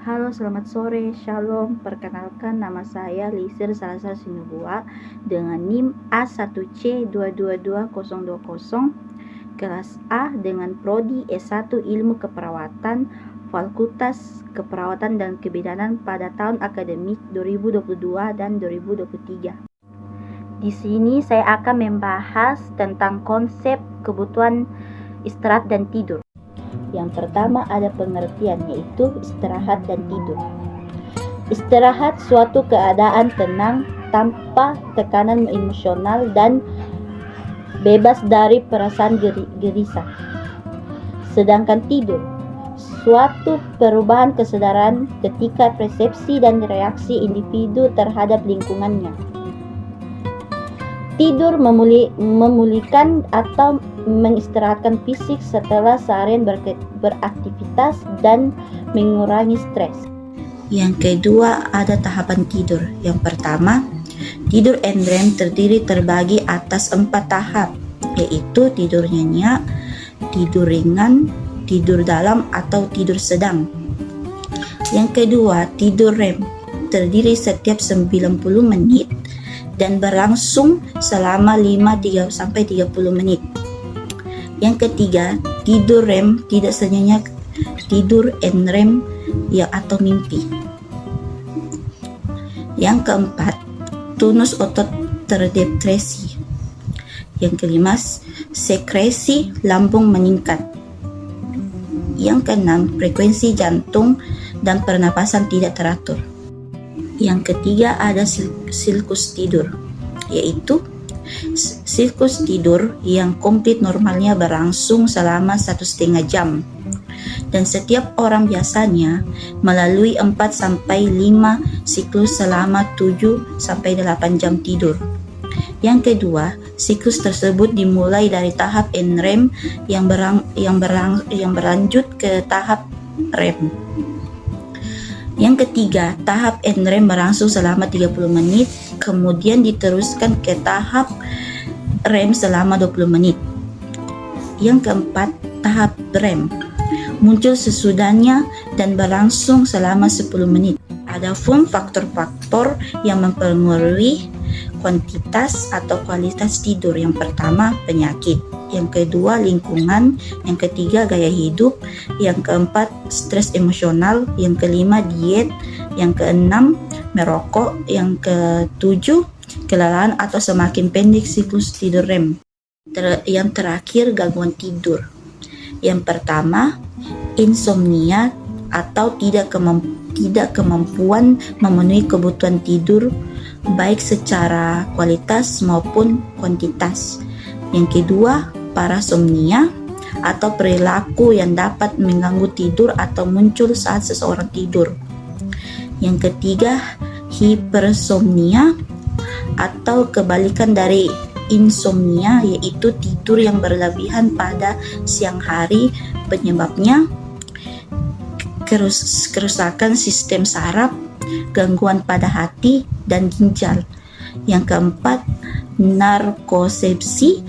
Halo, selamat sore, shalom. Perkenalkan, nama saya Lisir Salazar Sinubua dengan NIM A1C222020, kelas A dengan Prodi S1 Ilmu Keperawatan, Fakultas Keperawatan dan Kebidanan pada tahun akademik 2022 dan 2023. Di sini saya akan membahas tentang konsep kebutuhan istirahat dan tidur. Yang pertama ada pengertian, yaitu istirahat dan tidur. Istirahat suatu keadaan tenang tanpa tekanan emosional dan bebas dari perasaan gelisah. Sedangkan tidur suatu perubahan kesadaran ketika persepsi dan reaksi individu terhadap lingkungannya. Tidur memulihkan atau mengistirahatkan fisik setelah seharian beraktivitas dan mengurangi stres. Yang kedua ada tahapan tidur. Yang pertama, tidur NREM terbagi atas 4 tahap, yaitu tidur nyenyak, tidur ringan, tidur dalam atau tidur sedang. Yang kedua, tidur REM terdiri setiap 90 menit dan berlangsung selama 5-30 menit. Yang ketiga, tidur REM tidak senyenyak tidur NREM atau mimpi. Yang keempat, tonus otot terdepresi. Yang kelima, sekresi lambung meningkat. Yang keenam, frekuensi jantung dan pernapasan tidak teratur. Yang ketiga ada siklus tidur, yaitu siklus tidur yang komplit normalnya berlangsung selama 1,5 jam, dan setiap orang biasanya melalui 4-5 siklus selama 7-8 jam tidur. Yang kedua, siklus tersebut dimulai dari tahap NREM yang berlanjut ke tahap REM. Yang ketiga, tahap NREM berlangsung selama 30 menit, kemudian diteruskan ke tahap REM selama 20 menit. Yang keempat, tahap REM muncul sesudahnya dan berlangsung selama 10 menit. Adapun faktor-faktor yang mempengaruhi kuantitas atau kualitas tidur, yang pertama penyakit, yang kedua lingkungan, yang ketiga gaya hidup, yang keempat stres emosional, yang kelima diet, yang keenam merokok, yang ketujuh kelelahan atau semakin pendek siklus tidur REM. Yang terakhir gangguan tidur. Yang pertama insomnia atau tidak kemampuan memenuhi kebutuhan tidur baik secara kualitas maupun kuantitas. Yang kedua, parasomnia atau perilaku yang dapat mengganggu tidur atau muncul saat seseorang tidur. Yang ketiga, hipersomnia atau kebalikan dari insomnia, yaitu tidur yang berlebihan pada siang hari. Penyebabnya kerusakan sistem saraf, gangguan pada hati dan ginjal. Yang keempat, narkosepsi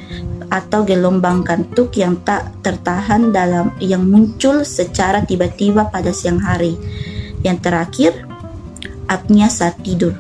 atau gelombang kantuk yang tak tertahan yang muncul secara tiba-tiba pada siang hari. Yang terakhir, apnia saat tidur.